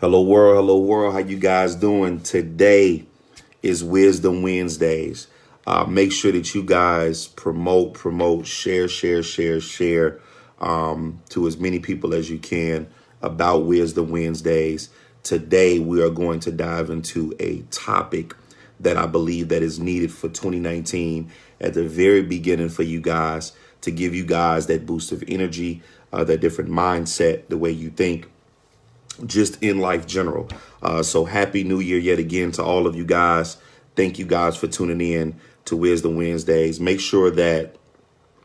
Hello world, hello world. How you guys doing? Today is Wisdom Wednesdays. Make sure that you guys promote, share to as many people as you can about Wisdom Wednesdays. Today we are going to dive into a topic that I believe that is needed for 2019 at the very beginning for you guys, to give you guys that boost of energy, that different mindset, the way you think, just in life general. So happy new year yet again to all of you guys. Thank you guys for tuning in to Wisdom Wednesdays. Make sure that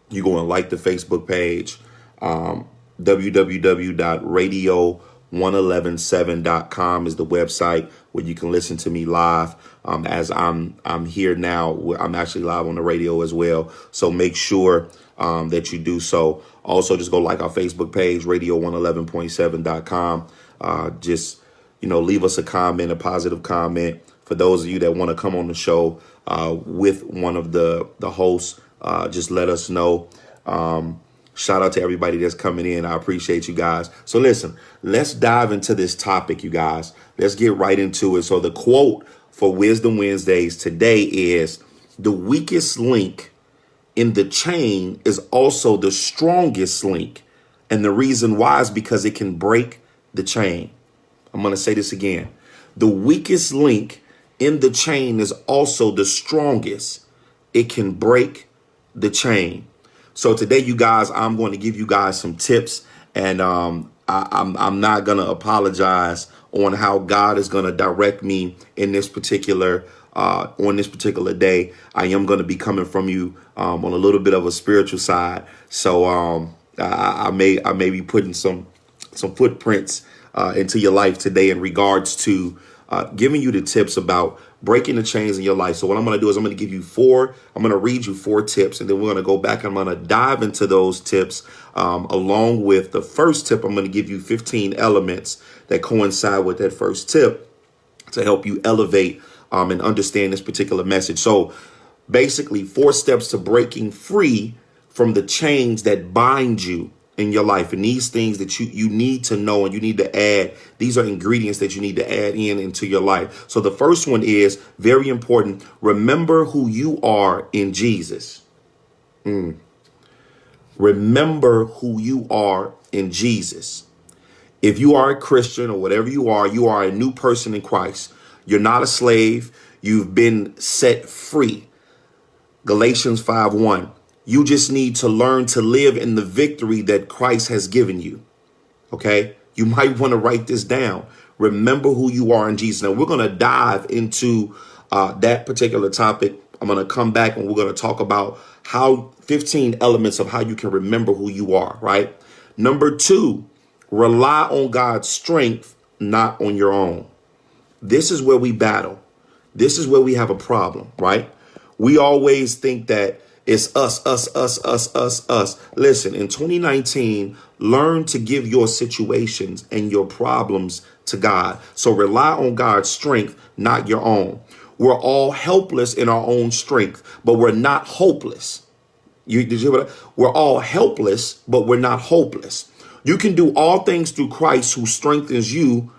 you go and like the Facebook page, www.radio1117.com is the website where you can listen to me live. As I'm here now, I'm actually live on the radio as well. So make sure that you do so. Also, just go like our Facebook page, radio111.7.com. Just, leave us a comment, a positive comment. For those of you that want to come on the show with one of the hosts, just let us know. Shout out to everybody that's coming in. I appreciate you guys. So listen, let's dive into this topic, you guys. Let's get right into it. So the quote for Wisdom Wednesdays today is, the weakest link in the chain is also the strongest link. And the reason why is because it can break the chain. I'm going to say this again. The weakest link in the chain is also the strongest. It can break the chain. So today, you guys, I'm going to give you guys some tips, and I'm not going to apologize on how God is going to direct me in this particular on this particular day. I am going to be coming from you on a little bit of a spiritual side. So I may be putting some footprints into your life today in regards to giving you the tips about breaking the chains in your life. So what I'm going to do is I'm going to read you 4 tips, and then we're going to go back and I'm going to dive into those tips. Along with the first tip, I'm going to give you 15 elements that coincide with that first tip to help you elevate and understand this particular message. So basically 4 steps to breaking free from the chains that bind you in your life. And these things that you need to know and you need to add, these are ingredients that you need to add into your life. So the first one is very important. Remember who you are in Jesus. Remember who you are in Jesus. If you are a Christian or whatever you are a new person in Christ. You're not a slave. You've been set free. Galatians 5:1. You just need to learn to live in the victory that Christ has given you. Okay. You might want to write this down. Remember who you are in Jesus. Now we're going to dive into that particular topic. I'm going to come back and we're going to talk about 15 elements of how you can remember who you are. Right. Number 2, rely on God's strength, not on your own. This is where we battle. This is where we have a problem. Right. We always think that it's us. Listen, in 2019, learn to give your situations and your problems to God. So rely on God's strength, not your own. We're all helpless in our own strength, but we're not hopeless. Did you hear what we're all helpless, but we're not hopeless. You can do all things through Christ who strengthens you,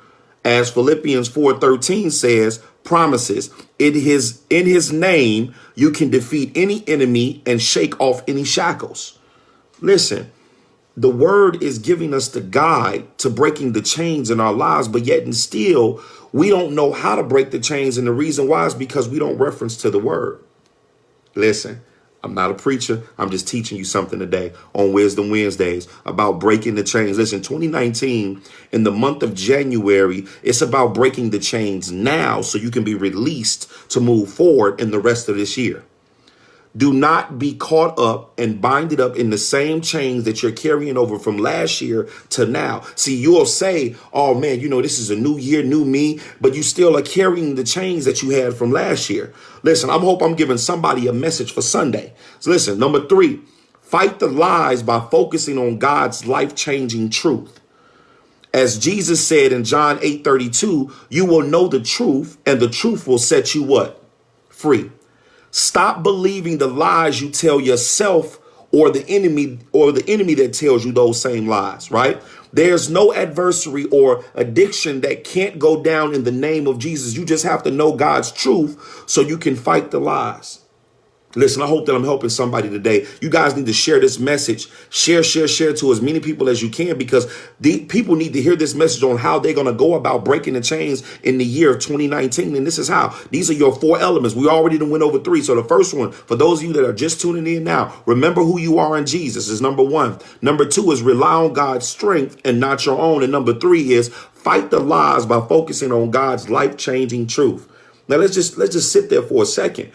as Philippians 4:13 says, promises. In his name, you can defeat any enemy and shake off any shackles. Listen, the word is giving us the guide to breaking the chains in our lives, but yet and still, we don't know how to break the chains. And the reason why is because we don't reference to the word. Listen, I'm not a preacher. I'm just teaching you something today on Wisdom Wednesdays about breaking the chains. Listen, 2019, in the month of January, it's about breaking the chains now so you can be released to move forward in the rest of this year. Do not be caught up and binded up in the same chains that you're carrying over from last year to now. See, you'll say, oh, man, this is a new year, new me, but you still are carrying the chains that you had from last year. Listen, I hope I'm giving somebody a message for Sunday. So listen, number 3, fight the lies by focusing on God's life-changing truth. As Jesus said in John 8:32, you will know the truth and the truth will set you what? Free. Stop believing the lies you tell yourself or the enemy that tells you those same lies, right? There's no adversary or addiction that can't go down in the name of Jesus. You just have to know God's truth so you can fight the lies. Listen, I hope that I'm helping somebody today. You guys need to share this message. Share to as many people as you can, because the people need to hear this message on how they're going to go about breaking the chains in the year of 2019. And this is how. These are your 4 elements. We already went over 3. So the first one, for those of you that are just tuning in now, remember who you are in Jesus is number 1. Number 2 is rely on God's strength and not your own. And number 3 is fight the lies by focusing on God's life-changing truth. Now let's just sit there for a second.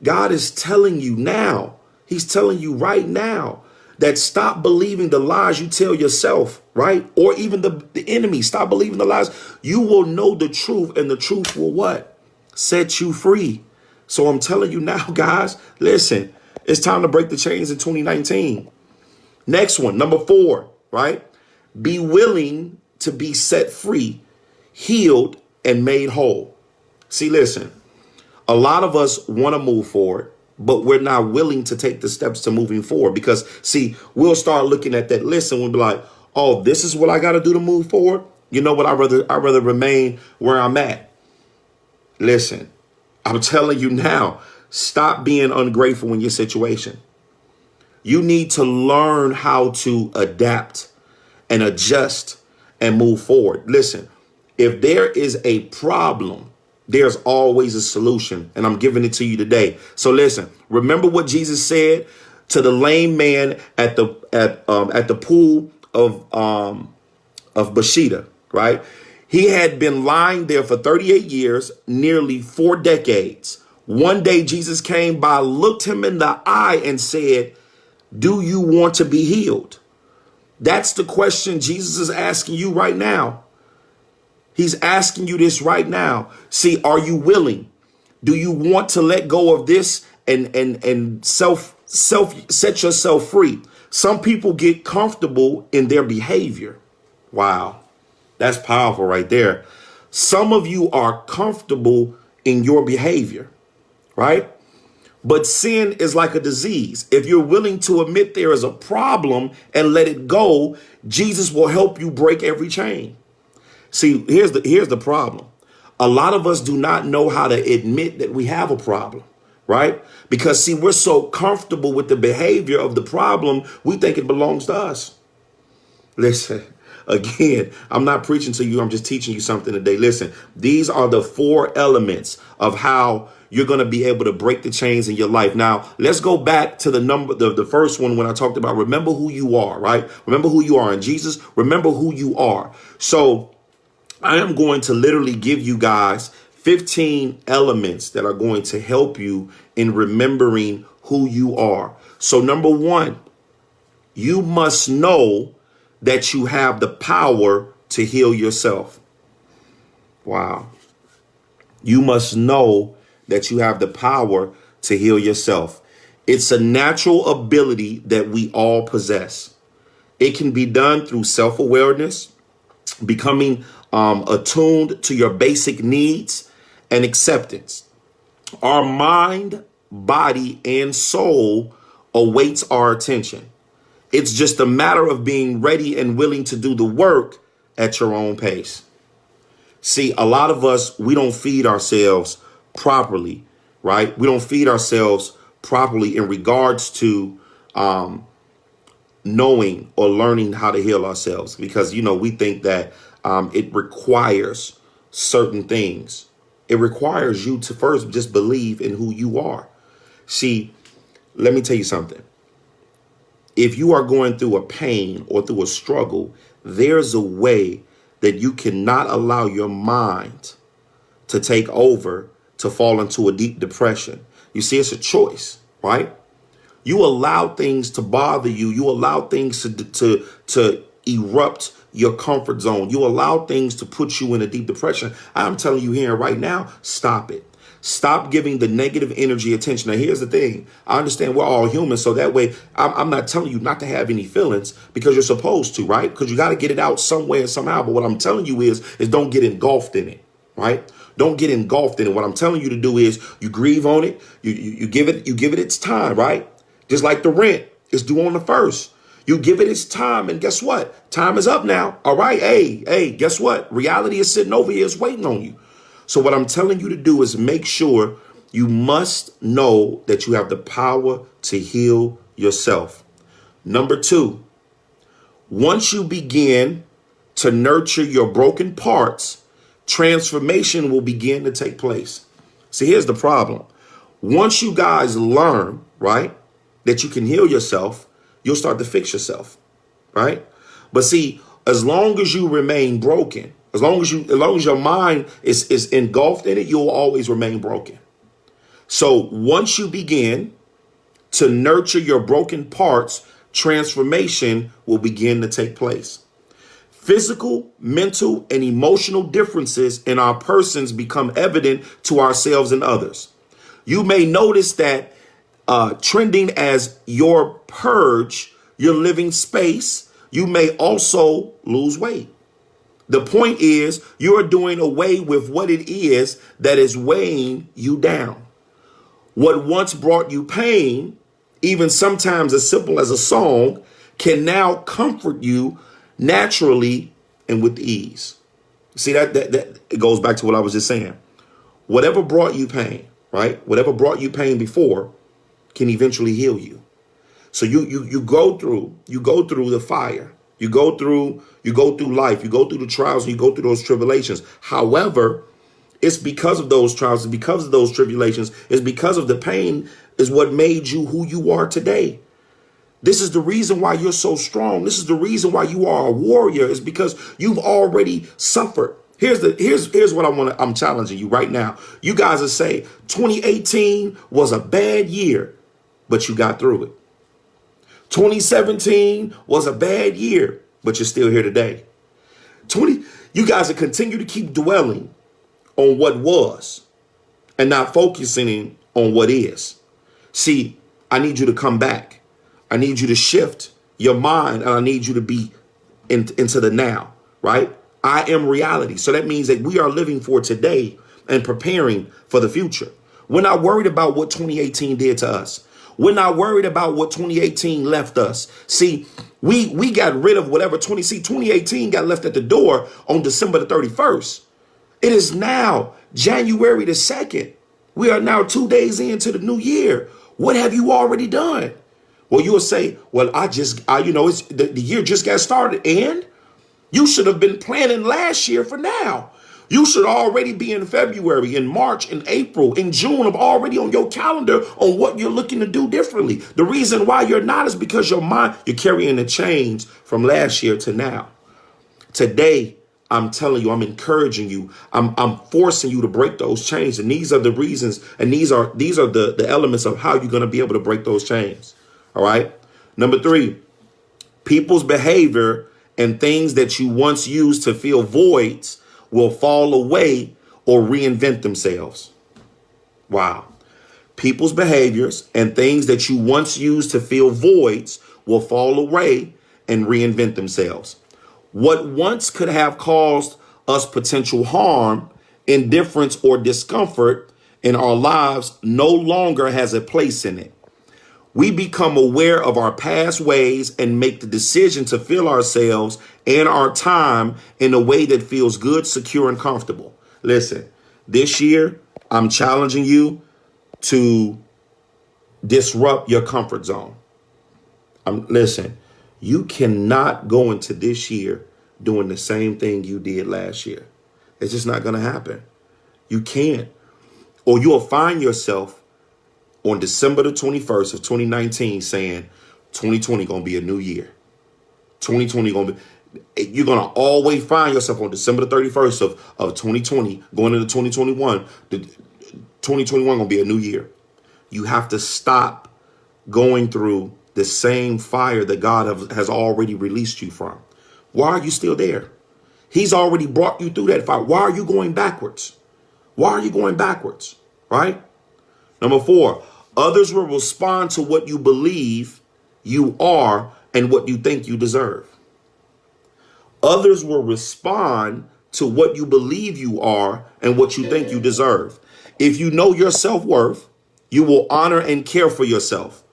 God is telling you now, he's telling you right now that stop believing the lies you tell yourself, right? Or even the enemy. Stop believing the lies. You will know the truth, and the truth will what? Set you free. So I'm telling you now, guys, listen, it's time to break the chains in 2019. Next one, number 4, right? Be willing to be set free, healed, and made whole. See, listen. A lot of us want to move forward, but we're not willing to take the steps to moving forward because, see, we'll start looking at that list and we'll be like, oh, this is what I got to do to move forward. You know what? I'd rather remain where I'm at. Listen, I'm telling you now, stop being ungrateful in your situation. You need to learn how to adapt and adjust and move forward. Listen, if there is a problem, there's always a solution, and I'm giving it to you today. So listen, remember what Jesus said to the lame man at the pool of Bethesda, right? He had been lying there for 38 years, nearly 4 decades. One day Jesus came by, looked him in the eye and said, "Do you want to be healed?" That's the question Jesus is asking you right now. He's asking you this right now. See, are you willing? Do you want to let go of this and set yourself free? Some people get comfortable in their behavior. Wow, that's powerful right there. Some of you are comfortable in your behavior, right? But sin is like a disease. If you're willing to admit there is a problem and let it go, Jesus will help you break every chain. See, here's the problem. A lot of us do not know how to admit that we have a problem, right? Because, see, we're so comfortable with the behavior of the problem, we think it belongs to us. Listen, again, I'm not preaching to you. I'm just teaching you something today. Listen, these are the 4 elements of how you're going to be able to break the chains in your life. Now, let's go back to the first one when I talked about remember who you are, right? Remember who you are in Jesus. Remember who you are. So I am going to literally give you guys 15 elements that are going to help you in remembering who you are. So number 1, you must know that you have the power to heal yourself. Wow. You must know that you have the power to heal yourself. It's a natural ability that we all possess. It can be done through self-awareness, becoming attuned to your basic needs, and acceptance. Our mind, body, and soul awaits our attention. It's just a matter of being ready and willing to do the work at your own pace. See, a lot of us, we don't feed ourselves properly, right? We don't feed ourselves properly in regards to knowing or learning how to heal ourselves because, we think that it requires certain things. It requires you to first just believe in who you are. See, let me tell you something. If you are going through a pain or through a struggle, there's a way that you cannot allow your mind to take over, to fall into a deep depression. You see, it's a choice, right? You allow things to bother you. You allow things to erupt your comfort zone. You allow things to put you in a deep depression. I'm telling you here right now, stop it. Stop giving the negative energy attention. Now, here's the thing. I understand we're all human. So that way, I'm not telling you not to have any feelings because you're supposed to, right? Because you got to get it out some way and somehow. But what I'm telling you is don't get engulfed in it, right? Don't get engulfed in it. What I'm telling you to do is you grieve on it. You give it its time, right? Just like the rent is due on the 1st. You give it its time, and guess what? Time is up now. All right. Hey, guess what? Reality is sitting over here, it's waiting on you. So what I'm telling you to do is make sure you must know that you have the power to heal yourself. Number 2, once you begin to nurture your broken parts, transformation will begin to take place. See, here's the problem. Once you guys learn, right, that you can heal yourself, you'll start to fix yourself, right? But see, as long as you remain broken, as long as your mind is engulfed in it, you'll always remain broken. So once you begin to nurture your broken parts, transformation will begin to take place. Physical, mental, and emotional differences in our persons become evident to ourselves and others. You may notice that trending as your purge, your living space, you may also lose weight. The point is, you are doing away with what it is that is weighing you down. What once brought you pain, even sometimes as simple as a song, can now comfort you naturally and with ease. See, that it goes back to what I was just saying. Whatever brought you pain, right? Whatever brought you pain before can eventually heal you. So you go through the fire. You go through life. You go through the trials and you go through those tribulations. However, it's because of those trials, it's because of those tribulations, it's because of the pain is what made you who you are today. This is the reason why you're so strong. This is the reason why you are a warrior, is because you've already suffered. Here's what I'm challenging you right now. You guys will say 2018 was a bad year, but you got through it. 2017 was a bad year, but you're still here today. You guys will continue to keep dwelling on what was and not focusing on what is. See, I need you to come back. I need you to shift your mind, and I need you to be into the now, right? I am reality. So that means that we are living for today and preparing for the future. We're not worried about what 2018 did to us. We're not worried about what 2018 left us. See, we got rid of whatever 2018 got left at the door on December the 31st. It is now January the 2nd. We are now 2 days into the new year. What have you already done? Well, you'll say, well, it's the year just got started, and you should have been planning last year for now. You should already be in February, in March, in April, in June, of already on your calendar on what you're looking to do differently. The reason why you're not is because your mind, you're carrying the chains from last year to now. Today, I'm telling you, I'm encouraging you. I'm forcing you to break those chains. And these are the reasons, and these are the elements of how you're going to be able to break those chains. All right. Number 3, people's behavior and things that you once used to fill voids will fall away or reinvent themselves. Wow. People's behaviors and things that you once used to fill voids will fall away and reinvent themselves. What once could have caused us potential harm, indifference, or discomfort in our lives no longer has a place in it. We become aware of our past ways and make the decision to fill ourselves and our time in a way that feels good, secure, and comfortable. Listen, this year, I'm challenging you to disrupt your comfort zone. Listen, you cannot go into this year doing the same thing you did last year. It's just not going to happen. You can't. Or you'll find yourself on December the 21st of 2019 saying 2020 going to be a new year. 2020 going to be, you're going to always find yourself on December the 31st of 2020 going into 2021. 2021 going to be a new year. You have to stop going through the same fire that God has already released you from. Why are you still there? He's already brought you through that fire. Why are you going backwards? Why are you going backwards? Right? Number 4, others will respond to what you believe you are and what you think you deserve. Others will respond to what you believe you are and what you think you deserve. If you know your self-worth, you will honor and care for yourself.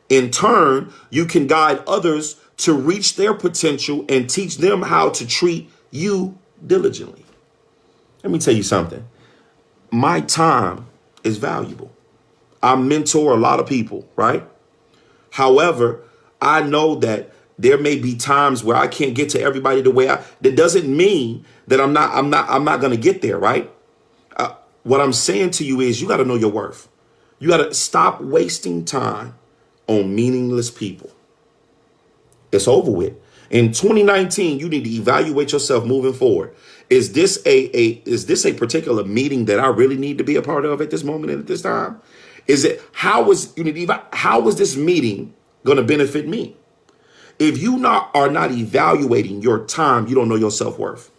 In turn, you can guide others to reach their potential and teach them how to treat you diligently. Let me tell you something. My time is valuable. I mentor a lot of people, right? However, I know that there may be times where I can't get to everybody the way that doesn't mean that I'm not going to get there, right? What I'm saying to you is you got to know your worth. You got to stop wasting time on meaningless people. It's over with. In 2019, you need to evaluate yourself moving forward. Is this a particular meeting that I really need to be a part of at this moment and at this time? How is this meeting going to benefit me? If you are not evaluating your time, you don't know your self-worth.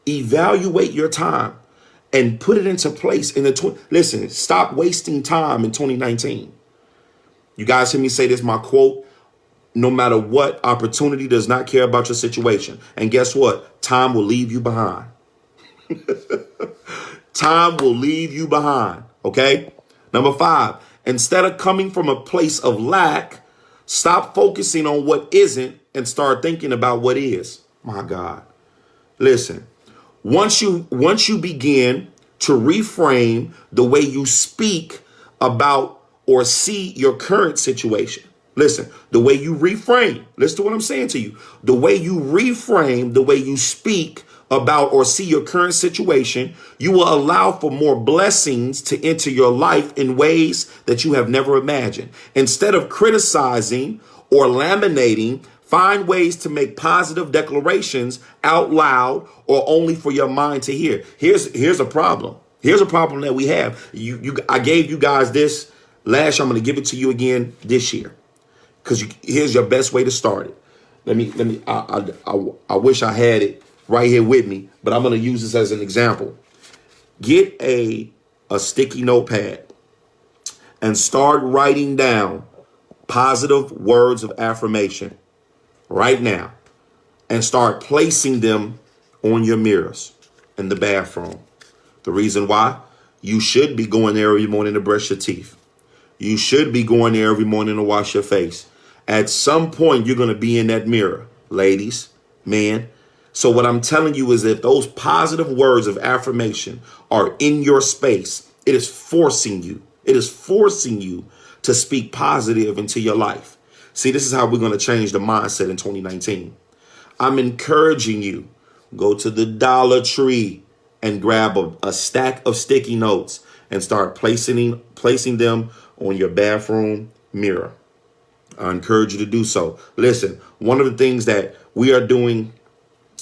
Evaluate your time and put it into place listen, stop wasting time in 2019. You guys hear me say this, my quote: no matter what, opportunity does not care about your situation. And guess what? Time will leave you behind. Time will leave you behind. Okay. Number 5, instead of coming from a place of lack, stop focusing on what isn't and start thinking about what is. My God. Listen, once you begin to reframe the way you speak about or see your current situation. Listen, the way you reframe, listen to what I'm saying to you. The way you reframe, the way you speak about or see your current situation, you will allow for more blessings to enter your life in ways that you have never imagined. Instead of criticizing or laminating, find ways to make positive declarations out loud or only for your mind to hear. Here's a problem. Here's a problem that we have. I gave you guys this last year. I'm going to give it to you again this year. Because here's your best way to start it. I wish I had it right here with me, but I'm going to use this as an example. Get a sticky notepad and start writing down positive words of affirmation right now and start placing them on your mirrors in the bathroom. The reason why? You should be going there every morning to brush your teeth. You should be going there every morning to wash your face. At some point, you're going to be in that mirror, ladies, men. So what I'm telling you is that those positive words of affirmation are in your space. It is forcing you. It is forcing you to speak positive into your life. See, this is how we're going to change the mindset in 2019. I'm encouraging you, go to the Dollar Tree and grab a stack of sticky notes and start placing them on your bathroom mirror. I encourage you to do so. Listen, one of the things that we are doing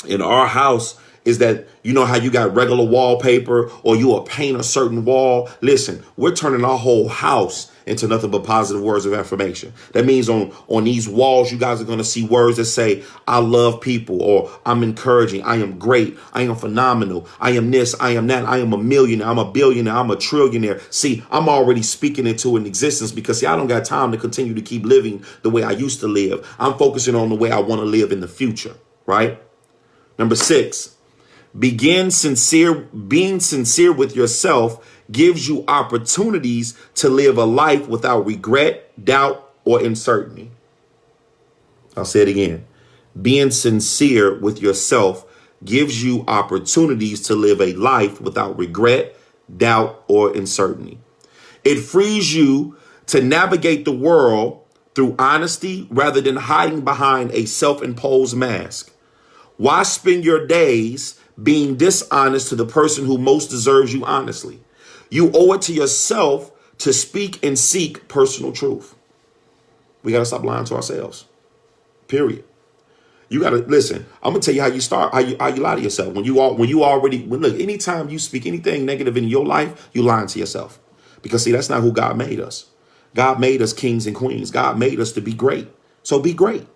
in our house is that, you know how you got regular wallpaper or you will paint a certain wall. Listen, we're turning our whole house into nothing but positive words of affirmation. That means on these walls, you guys are going to see words that say, I love people, or I'm encouraging, I am great, I am phenomenal, I am this, I am that, I am a millionaire, I'm a billionaire, I'm a trillionaire. See, I'm already speaking into an existence because, see, I don't got time to continue to keep living the way I used to live. I'm focusing on the way I want to live in the future, right? Number 6, being sincere with yourself gives you opportunities to live a life without regret, doubt, or uncertainty. I'll say it again. Being sincere with yourself gives you opportunities to live a life without regret, doubt, or uncertainty. It frees you to navigate the world through honesty rather than hiding behind a self-imposed mask. Why spend your days being dishonest to the person who most deserves you honestly? You owe it to yourself to speak and seek personal truth. We got to stop lying to ourselves. Period. You got to listen. I'm going to tell you how you start, how you lie to yourself. Look, anytime you speak anything negative in your life, you lying to yourself. Because see, that's not who God made us. God made us kings and queens. God made us to be great. So be great.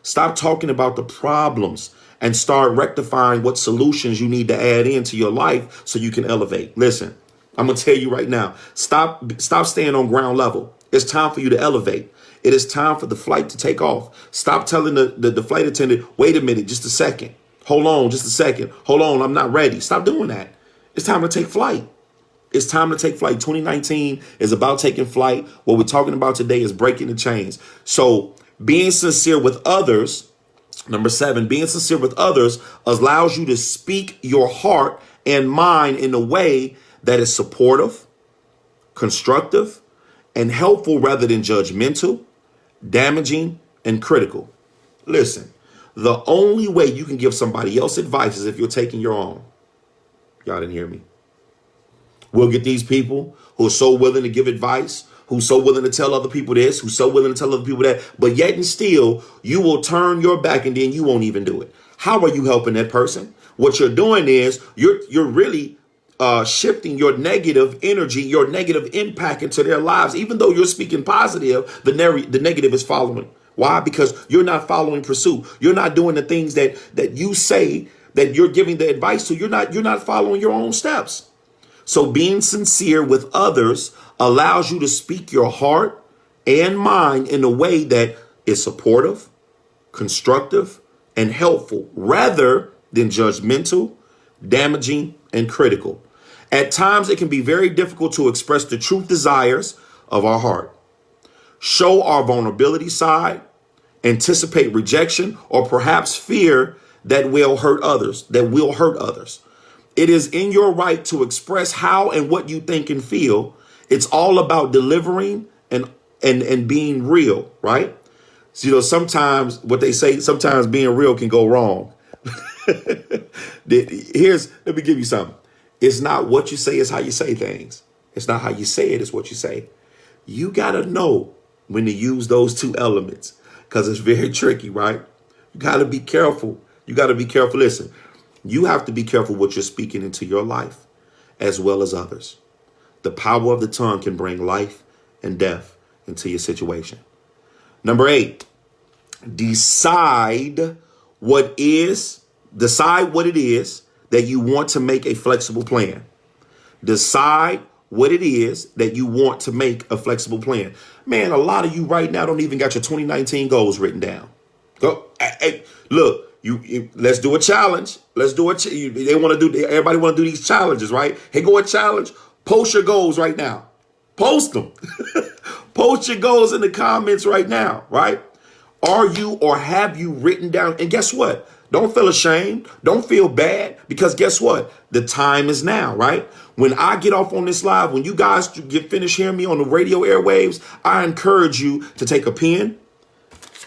Stop talking about the problems and start rectifying what solutions you need to add into your life so you can elevate. Listen, I'm going to tell you right now, stop staying on ground level. It's time for you to elevate. It is time for the flight to take off. Stop telling the flight attendant, wait a minute, just a second. Hold on, just a second. Hold on, I'm not ready. Stop doing that. It's time to take flight. It's time to take flight. 2019 is about taking flight. What we're talking about today is breaking the chains. So Being sincere with others. Number 7, being sincere with others allows you to speak your heart and mind in a way that is supportive, constructive, and helpful rather than judgmental, damaging, and critical. Listen, the only way you can give somebody else advice is if you're taking your own. Y'all didn't hear me. We'll get these people who are so willing to give advice, who's so willing to tell other people this, who's so willing to tell other people that, but yet and still, you will turn your back and then you won't even do it. How are you helping that person? What you're doing is you're really shifting your negative energy, your negative impact into their lives. Even though you're speaking positive, the negative is following. Why? Because you're not following pursuit. You're not doing the things that you say that you're giving the advice to. You're not following your own steps. So being sincere with others allows you to speak your heart and mind in a way that is supportive, constructive, and helpful rather than judgmental, damaging, and critical. At times, it can be very difficult to express the true desires of our heart, show our vulnerability side, anticipate rejection, or perhaps fear that will hurt others, It is in your right to express how and what you think and feel. It's all about delivering and being real, right? So, sometimes what they say, sometimes being real can go wrong. Let me give you something. It's not what you say, it's how you say things. It's not how you say it, it's what you say. You got to know when to use those two elements because it's very tricky, right? You got to be careful. Listen, you have to be careful what you're speaking into your life as well as others. The power of the tongue can bring life and death into your situation. Number 8, decide what it is that you want to make a flexible plan. Decide what it is that you want to make a flexible plan. Man, a lot of you right now don't even got your 2019 goals written down. Go, hey, look, let's do a challenge. Everybody want to do these challenges, right? Hey, go a challenge. Post your goals right now. Post them. Post your goals in the comments right now, right? Are you or have you written down? And guess what? Don't feel ashamed. Don't feel bad because guess what? The time is now, right? When I get off on this live, when you guys get finished hearing me on the radio airwaves, I encourage you to take a pen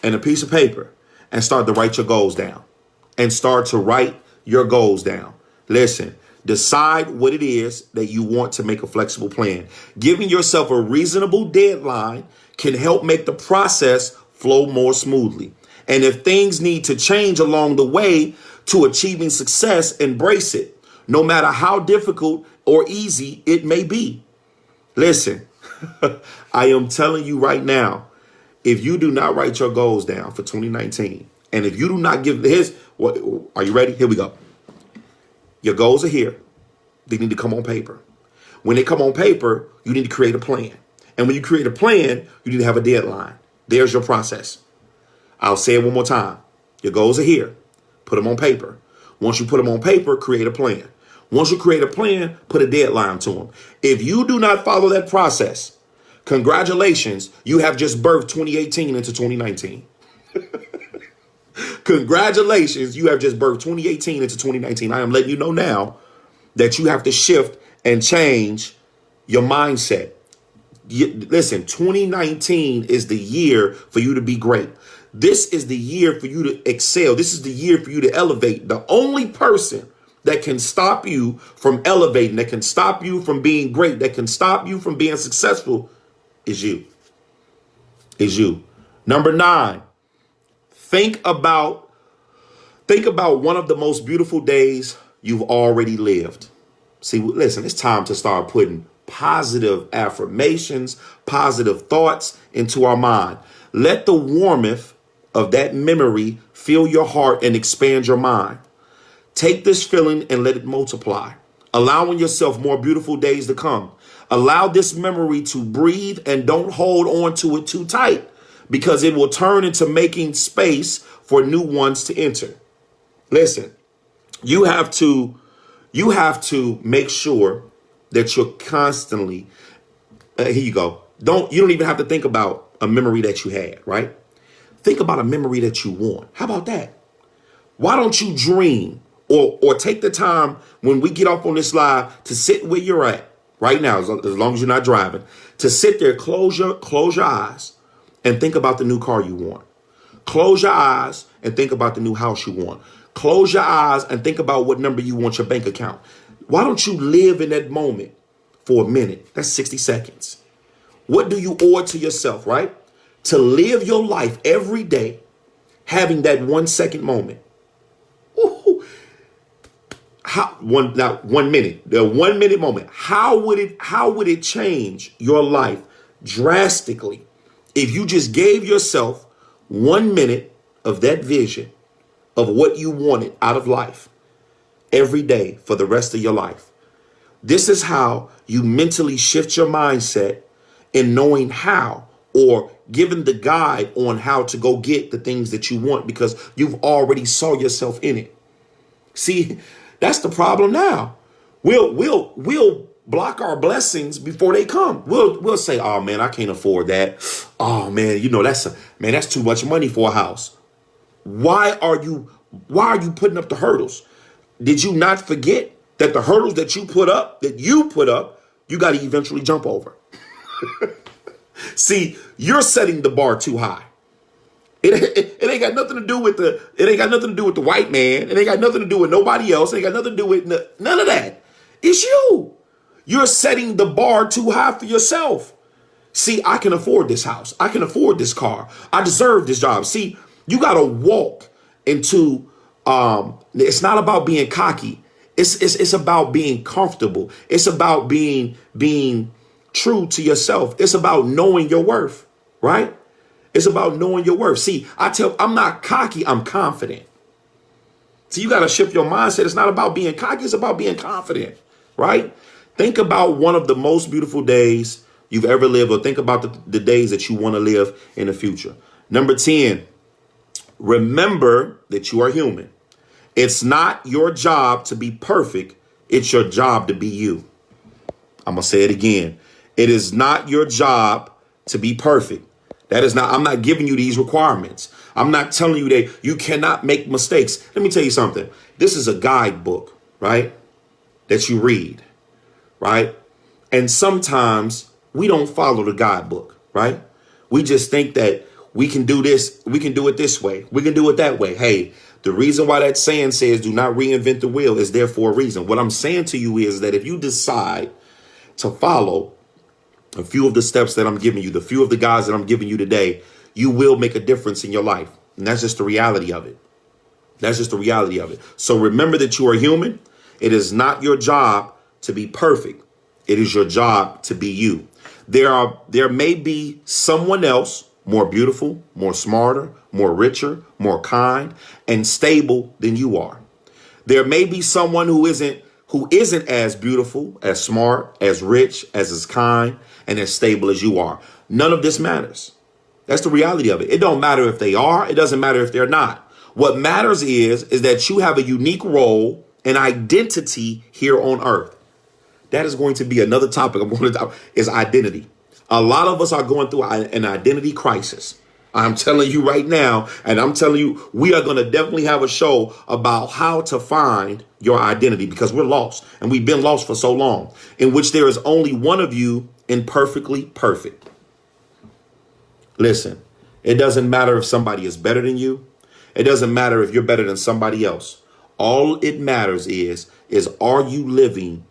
and a piece of paper and start to write your goals down. Listen, decide what it is that you want to make a flexible plan. Giving yourself a reasonable deadline can help make the process flow more smoothly. And if things need to change along the way to achieving success, embrace it, no matter how difficult or easy it may be. Listen, I am telling you right now, if you do not write your goals down for 2019, and if you do not are you ready? Here we go. Your goals are here. They need to come on paper. When they come on paper, you need to create a plan. And when you create a plan, you need to have a deadline. There's your process. I'll say it one more time. Your goals are here. Put them on paper. Once you put them on paper, create a plan. Once you create a plan, put a deadline to them. If you do not follow that process, congratulations, you have just birthed 2018 into 2019. Congratulations, you have just birthed 2018 into 2019. I am letting you know now that you have to shift and change your mindset. Listen, 2019 is the year for you to be great. This is the year for you to excel. This is the year for you to elevate. The only person that can stop you from elevating, that can stop you from being great, that can stop you from being successful is you. Number 9, think about one of the most beautiful days you've already lived. See, listen, it's time to start putting positive affirmations, positive thoughts into our mind. Let the warmth of that memory fill your heart and expand your mind. Take this feeling and let it multiply, allowing yourself more beautiful days to come. Allow this memory to breathe and don't hold on to it too tight because it will turn into making space for new ones to enter. Listen, you have to make sure that you're constantly, here you go. You don't even have to think about a memory that you had, right? Think about a memory that you want. How about that? Why don't you dream or take the time when we get off on this live to sit where you're at right now, as long as you're not driving, to sit there, close your eyes and think about the new car you want. Close your eyes and think about the new house you want. Close your eyes and think about what number you want your bank account. Why don't you live in that moment for a minute? That's 60 seconds. What do you owe it to yourself, right? To live your life every day having that 1 second moment. Ooh. One minute, the 1 minute moment. How would it change your life drastically if you just gave yourself 1 minute of that vision of what you wanted out of life every day for the rest of your life? This is how you mentally shift your mindset in knowing how, or given the guide on how to go get the things that you want because you've already saw yourself in it. See, that's the problem now. We'll block our blessings before they come. We'll say, "Oh man, I can't afford that. Oh man, that's too much money for a house." Why are you putting up the hurdles? Did you not forget that the hurdles that you put up, you got to eventually jump over? See, you're setting the bar too high. It ain't got nothing to do with the white man. It ain't got nothing to do with nobody else. It ain't got nothing to do with none of that. It's you. You're setting the bar too high for yourself. See, I can afford this house. I can afford this car. I deserve this job. See, you got to walk into, it's not about being cocky. It's about being comfortable. It's about being true to yourself. It's about knowing your worth, right? It's about knowing your worth. See, I'm not cocky. I'm confident. So you got to shift your mindset. It's not about being cocky. It's about being confident, right? Think about one of the most beautiful days you've ever lived, or think about the days that you want to live in the future. Number 10, remember that you are human. It's not your job to be perfect. It's your job to be you. I'm going to say it again. It is not your job to be perfect. I'm not giving you these requirements. I'm not telling you that you cannot make mistakes. Let me tell you something. This is a guidebook, right? That you read, right? And sometimes we don't follow the guidebook, right? We just think that we can do this. We can do it this way. We can do it that way. Hey, the reason why that saying says do not reinvent the wheel is there for a reason. What I'm saying to you is that if you decide to follow a few of the steps that I'm giving you, the few of the guides that I'm giving you today, you will make a difference in your life. And that's just the reality of it. That's just the reality of it. So remember that you are human. It is not your job to be perfect. It is your job to be you. There may be someone else more beautiful, more smarter, more richer, more kind, and stable than you are. There may be someone who isn't as beautiful, as smart, as rich, as is kind, and as stable as you are. None of this matters. That's the reality of it. It don't matter if they are. It doesn't matter if they're not. What matters is that you have a unique role and identity here on earth. That is going to be another topic I'm going to talk is identity. A lot of us are going through an identity crisis. I'm telling you right now, and I'm telling you, we are going to definitely have a show about how to find your identity because we're lost and we've been lost for so long, in which there is only one of you and perfectly perfect. Listen, it doesn't matter if somebody is better than you. It doesn't matter if you're better than somebody else. All it matters is are you living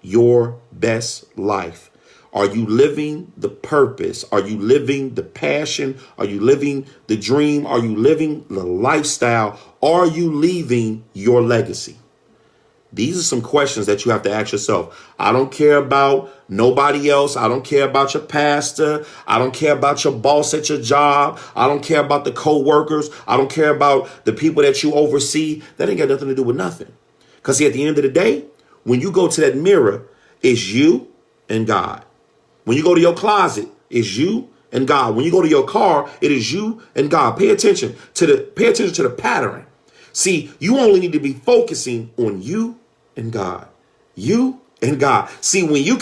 your best life? Are you living the purpose? Are you living the passion? Are you living the dream? Are you living the lifestyle? Are you leaving your legacy? These are some questions that you have to ask yourself. I don't care about nobody else. I don't care about your pastor. I don't care about your boss at your job. I don't care about the co-workers. I don't care about the people that you oversee. That ain't got nothing to do with nothing. Because at the end of the day, when you go to that mirror, it's you and God. When you go to your closet, it's you and God. When you go to your car, it is you and God. Pay attention to the pattern. See, you only need to be focusing on you and God. You and God. See, when you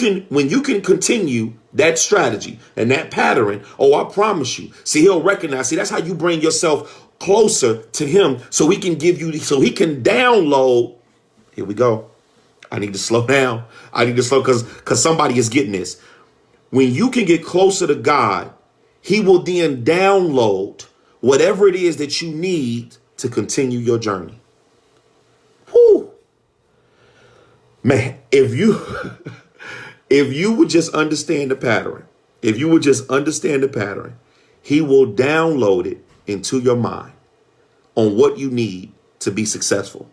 can continue that strategy and that pattern, oh, I promise you. See, he'll recognize. See, that's how you bring yourself closer to him so he can give you, so he can download. Here we go. I need to slow down. I need to slow because somebody is getting this. When you can get closer to God, he will then download whatever it is that you need to continue your journey. Whew. Man, if you would just understand the pattern, he will download it into your mind on what you need to be successful.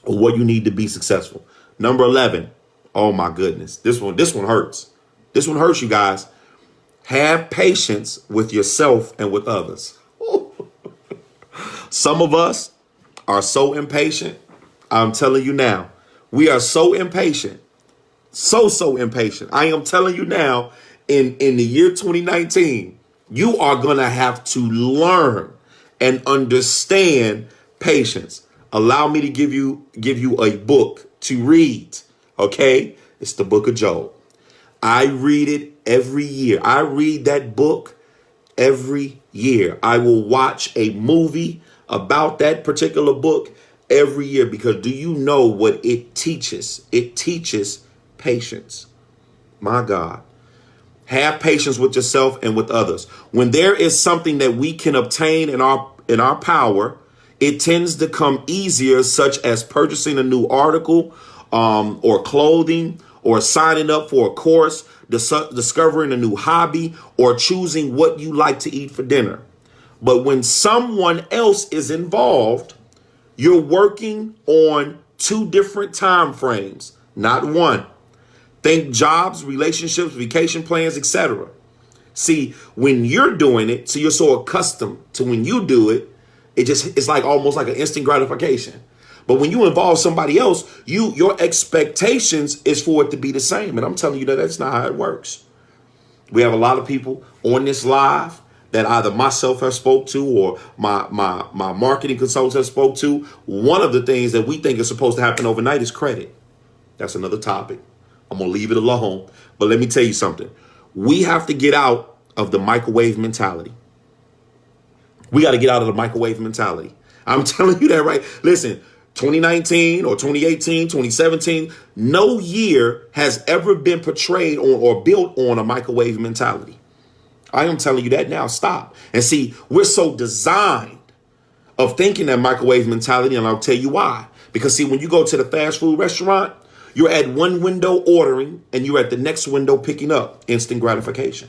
Or what you need to be successful. Number 11. Oh my goodness. This one hurts. This one hurts, you guys. Have patience with yourself and with others. Some of us are so impatient. I'm telling you now, we are so impatient. So impatient. I am telling you now, in the year 2019, you are going to have to learn and understand patience. Allow me to give you a book to read. Okay? It's the book of Job. I read it every year. I read that book every year. I will watch a movie about that particular book every year, because do you know what it teaches? It teaches patience. My God. Have patience with yourself and with others. When there is something that we can obtain in our power, it tends to come easier, such as purchasing a new article or clothing, or signing up for a course, discovering a new hobby, or choosing what you like to eat for dinner. But when someone else is involved, you're working on two different time frames, not one. Think jobs, relationships, vacation plans, etc. See, when you're doing it, so you're so accustomed to when you do it, it's like almost like an instant gratification. But when you involve somebody else, your expectations is for it to be the same. And I'm telling you that that's not how it works. We have a lot of people on this live that either myself have spoke to or my marketing consultants have spoke to. One of the things that we think is supposed to happen overnight is credit. That's another topic. I'm going to leave it alone. But let me tell you something. We have to get out of the microwave mentality. We got to get out of the microwave mentality. I'm telling you that, right? Listen, 2019 or 2018, 2017, no year has ever been portrayed on or built on a microwave mentality. I am telling you that now. Stop. And see, we're so designed of thinking that microwave mentality, and I'll tell you why. Because see, when you go to the fast food restaurant, you're at one window ordering and you're at the next window picking up. Instant gratification.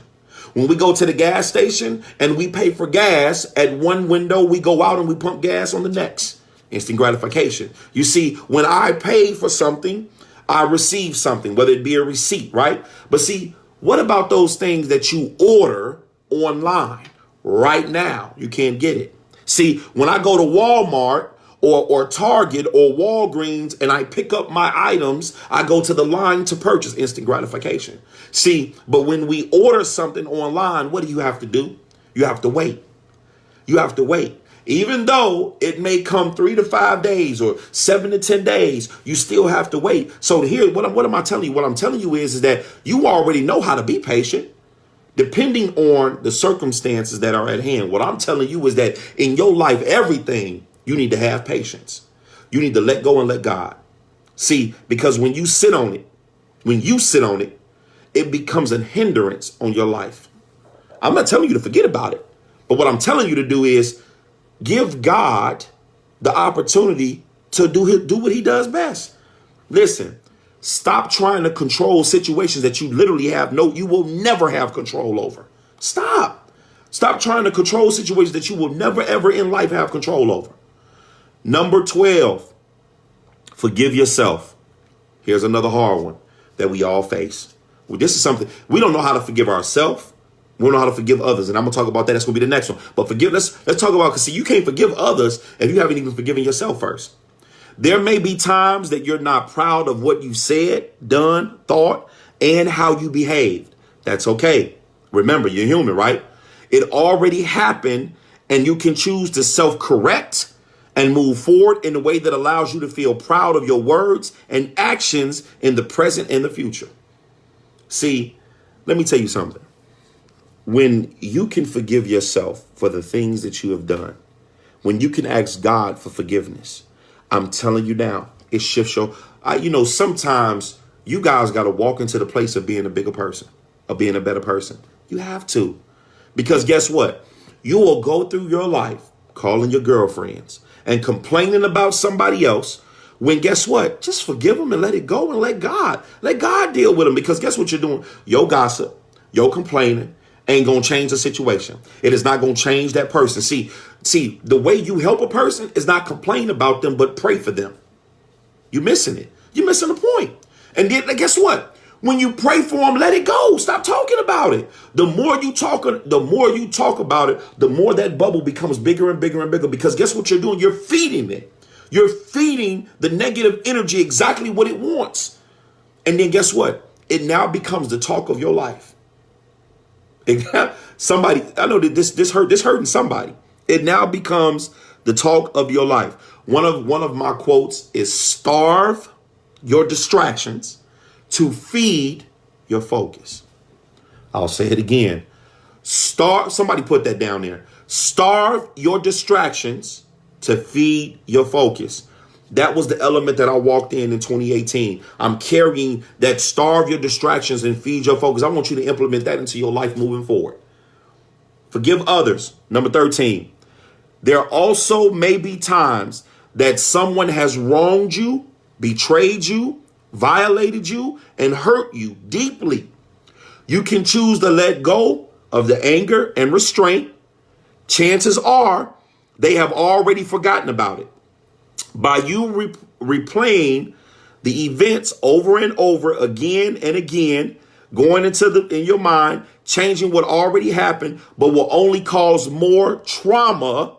When we go to the gas station and we pay for gas, at one window we go out and we pump gas on the next. Instant gratification. You see, when I pay for something, I receive something, whether it be a receipt, right? But see, what about those things that you order online right now? You can't get it. See, when I go to Walmart or Target or Walgreens and I pick up my items, I go to the line to purchase. Instant gratification. See, but when we order something online, what do you have to do? You have to wait. You have to wait. Even though it may come 3 to 5 days or 7 to 10 days, you still have to wait. So here, what am I telling you? What I'm telling you is that you already know how to be patient, depending on the circumstances that are at hand. What I'm telling you is that in your life, everything, you need to have patience. You need to let go and let God. See, because when you sit on it, it becomes a hindrance on your life. I'm not telling you to forget about it. But what I'm telling you to do is give God the opportunity to do what he does best. Listen, stop trying to control situations that you literally you will never have control over. Stop trying to control situations that you will never, ever in life have control over. Number 12, forgive yourself. Here's another hard one that we all face. Well, this is something we don't know how to forgive ourselves. We don't know how to forgive others. And I'm going to talk about that. That's going to be the next one. But let's talk about, because see, you can't forgive others if you haven't even forgiven yourself first. There may be times that you're not proud of what you said, done, thought, and how you behaved. That's okay. Remember, you're human, right? It already happened, and you can choose to self-correct and move forward in a way that allows you to feel proud of your words and actions in the present and the future. See, Let me tell you something. When you can forgive yourself for the things that you have done, when you can ask God for forgiveness, I'm telling you now, it shifts your, sometimes you guys got to walk into the place of being a bigger person, of being a better person. You have to. Because guess what? You will go through your life calling your girlfriends and complaining about somebody else when guess what? Just forgive them and let it go and let God deal with them. Because guess what you're doing? Your gossip, your complaining ain't going to change the situation. It is not going to change that person. See, the way you help a person is not complain about them, but pray for them. You're missing it. You're missing the point. And then guess what? When you pray for them, let it go. Stop talking about it. The more you talk about it, the more that bubble becomes bigger and bigger and bigger. Because guess what you're doing? You're feeding it. You're feeding the negative energy exactly what it wants. And then guess what? It now becomes the talk of your life. Somebody, I know that this hurting somebody. It now becomes the talk of your life. One of my quotes is starve your distractions to feed your focus. I'll say it again. Somebody put that down there. Starve your distractions to feed your focus. That was the element that I walked in 2018. I'm carrying that starve your distractions and feed your focus. I want you to implement that into your life moving forward. Forgive others. Number 13. There also may be times that someone has wronged you, betrayed you, violated you, and hurt you deeply. You can choose to let go of the anger and restraint. Chances are they have already forgotten about it. By you replaying the events over and over again and again, going in your mind, changing what already happened, but will only cause more trauma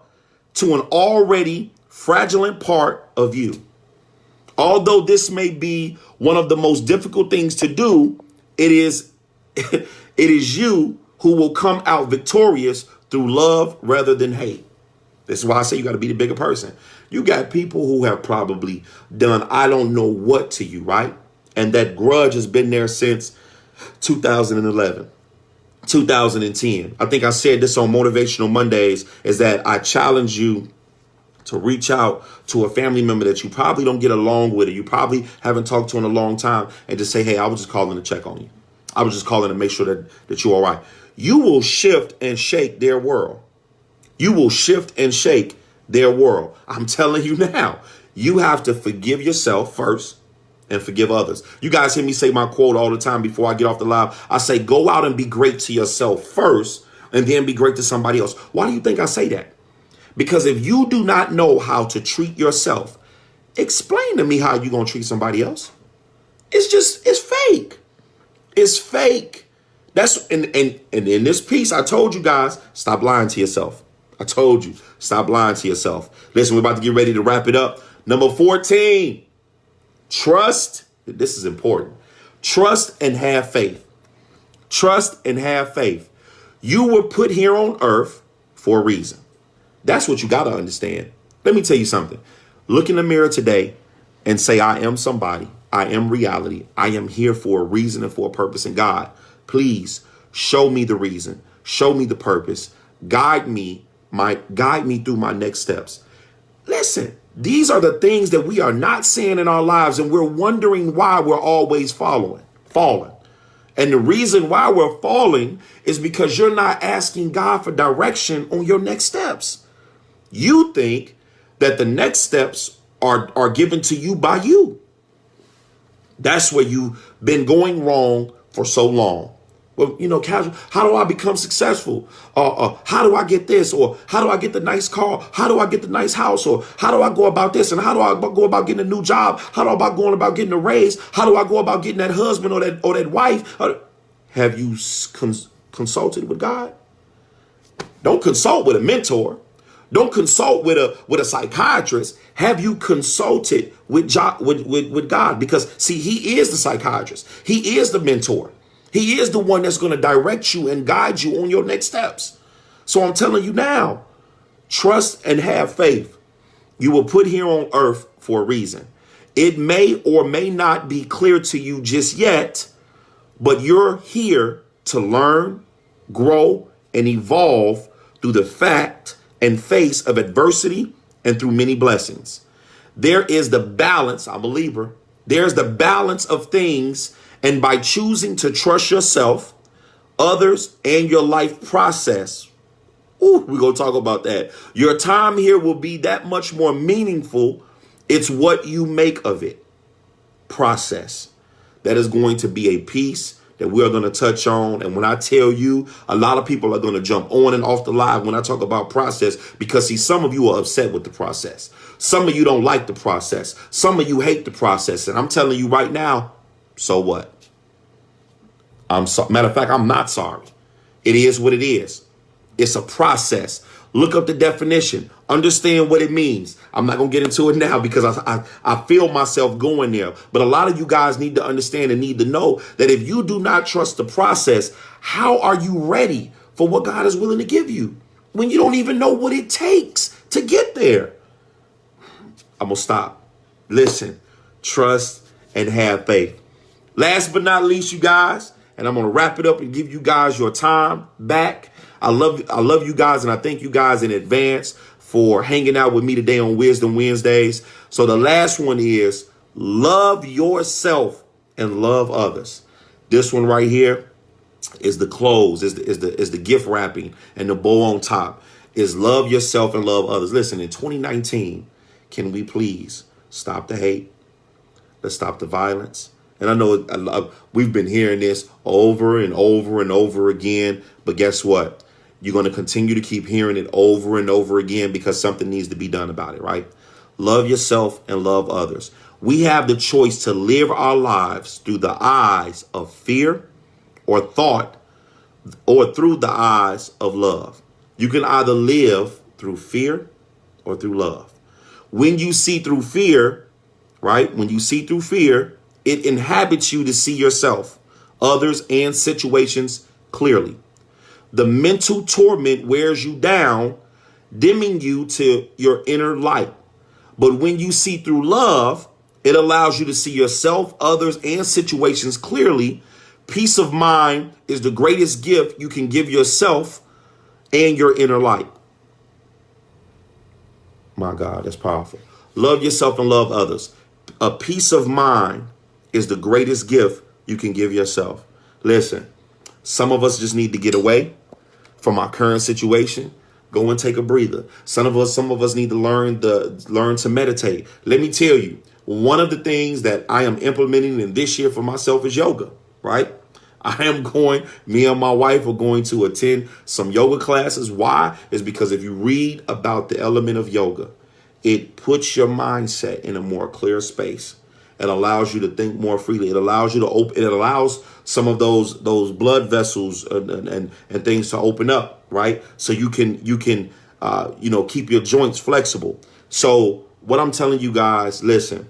to an already fraudulent part of you. Although this may be one of the most difficult things to do, it is you who will come out victorious through love rather than hate. This is why I say you got to be the bigger person. You got people who have probably done I don't know what to you, right? And that grudge has been there since 2011, 2010. I think I said this on Motivational Mondays, is that I challenge you to reach out to a family member that you probably don't get along with, or you probably haven't talked to in a long time, and just say, hey, I was just calling to check on you. I was just calling to make sure that you're all right. You will shift and shake their world. You will shift and shake their world. I'm telling you now, you have to forgive yourself first and forgive others. You guys hear me say my quote all the time before I get off the live. I say, go out and be great to yourself first and then be great to somebody else. Why do you think I say that? Because if you do not know how to treat yourself, explain to me how you're going to treat somebody else. It's fake. It's fake. And in this piece, I told you guys, stop lying to yourself. I told you, stop lying to yourself. Listen, we're about to get ready to wrap it up. Number 14, trust. This is important. Trust and have faith. Trust and have faith. You were put here on earth for a reason. That's what you got to understand. Let me tell you something. Look in the mirror today and say, I am somebody. I am reality. I am here for a reason and for a purpose. And God, please show me the reason. Show me the purpose. Guide me through my next steps. Listen, these are the things that we are not seeing in our lives, and we're wondering why we're always falling. And the reason why we're falling is because you're not asking God for direction on your next steps. You think that the next steps are given to you by you. That's where you've been going wrong for so long. Well, casual, how do I become successful? How do I get this? Or how do I get the nice car? How do I get the nice house? Or how do I go about this? And how do I go about getting a new job? How do I go about getting a raise? How do I go about getting that husband or that wife? Have you consulted with God? Don't consult with a mentor. Don't consult with a psychiatrist. Have you consulted with God? Because see, he is the psychiatrist. He is the mentor. He is the one that's going to direct you and guide you on your next steps. So I'm telling you now, trust and have faith. You were put here on earth for a reason. It may or may not be clear to you just yet, but you're here to learn, grow, and evolve through the fact and face of adversity and through many blessings. There is the balance, I'm a believer. There's the balance of things, and by choosing to trust yourself, others, and your life process, we're going to talk about that. Your time here will be that much more meaningful. It's what you make of it. Process. That is going to be a piece that we're going to touch on. And when I tell you, a lot of people are going to jump on and off the live when I talk about process, because see, some of you are upset with the process. Some of you don't like the process. Some of you hate the process. And I'm telling you right now, so what? Matter of fact, I'm not sorry. It is what it is. It's a process. Look up the definition. Understand what it means. I'm not going to get into it now because I feel myself going there. But a lot of you guys need to understand and need to know that if you do not trust the process, how are you ready for what God is willing to give you when you don't even know what it takes to get there? I'm going to stop. Listen, trust and have faith. Last but not least, you guys, and I'm going to wrap it up and give you guys your time back. I love you guys, and I thank you guys in advance for hanging out with me today on Wisdom Wednesdays. So the last one is love yourself and love others. This one right here is the close, is the gift wrapping, and the bow on top is love yourself and love others. Listen, in 2019, can we please stop the hate? Let's stop the violence. And I know we've been hearing this over and over and over again, but guess what? You're going to continue to keep hearing it over and over again because something needs to be done about it, right? Love yourself and love others. We have the choice to live our lives through the eyes of fear or thought, or through the eyes of love. You can either live through fear or through love. When you see through fear, right? When you see through fear, it inhabits you to see yourself, others, and situations clearly. The mental torment wears you down, dimming you to your inner light. But when you see through love, it allows you to see yourself, others, and situations clearly. Peace of mind is the greatest gift you can give yourself and your inner light. My God, that's powerful. Love yourself and love others. A peace of mind is the greatest gift you can give yourself. Listen, some of us just need to get away from our current situation. Go and take a breather. Some of us need to learn to meditate. Let me tell you, one of the things that I am implementing in this year for myself is yoga, right? Me and my wife are going to attend some yoga classes. Why? Is because if you read about the element of yoga, it puts your mindset in a more clear space. It allows you to think more freely. It allows you to open. It allows some of those blood vessels and things to open up, right? So you can keep your joints flexible. So what I'm telling you guys, listen,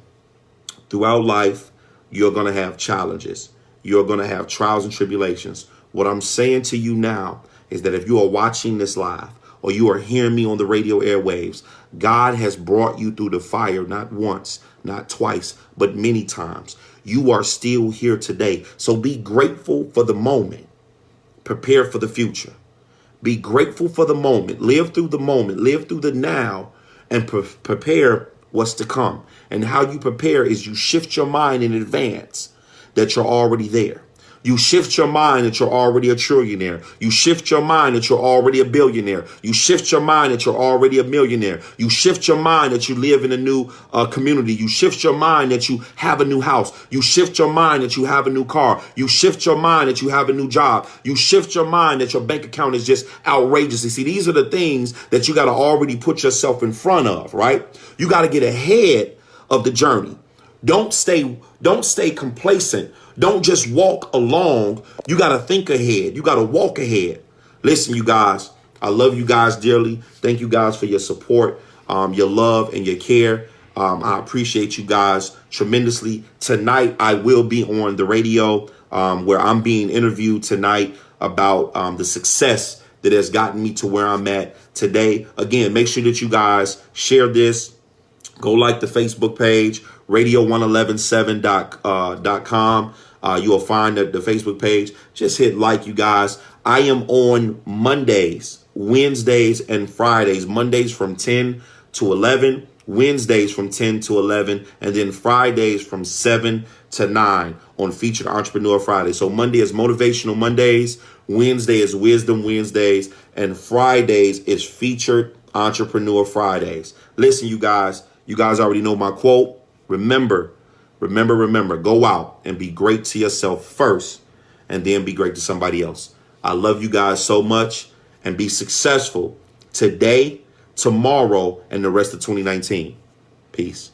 throughout life, you're going to have challenges. You're going to have trials and tribulations. What I'm saying to you now is that if you are watching this live or you are hearing me on the radio airwaves, God has brought you through the fire, not once, not twice, but many times. You are still here today. So be grateful for the moment. Prepare for the future. Be grateful for the moment. Live through the moment. Live through the now and prepare what's to come. And how you prepare is you shift your mind in advance that you're already there. You shift your mind that you're already a trillionaire. You shift your mind that you're already a billionaire. You shift your mind that you're already a millionaire. You shift your mind that you live in a new community. You shift your mind that you have a new house. You shift your mind that you have a new car. You shift your mind that you have a new job. You shift your mind that your bank account is just outrageous. You see, these are the things that you got to already put yourself in front of, right? You got to get ahead of the journey. Don't stay complacent. Don't just walk along. You got to think ahead. You got to walk ahead. Listen, you guys, I love you guys dearly. Thank you guys for your support, your love and your care. I appreciate you guys tremendously. Tonight, I will be on the radio where I'm being interviewed tonight about the success that has gotten me to where I'm at today. Again, make sure that you guys share this. Go like the Facebook page, radio1117.com. You'll find the Facebook page. Just hit like, you guys. I am on Mondays, Wednesdays, and Fridays. Mondays from 10 to 11. Wednesdays from 10 to 11. And then Fridays from 7 to 9 on Featured Entrepreneur Friday. So Monday is Motivational Mondays. Wednesday is Wisdom Wednesdays. And Fridays is Featured Entrepreneur Fridays. Listen, you guys already know my quote. Remember, go out and be great to yourself first, and then be great to somebody else. I love you guys so much, and be successful today, tomorrow, and the rest of 2019. Peace.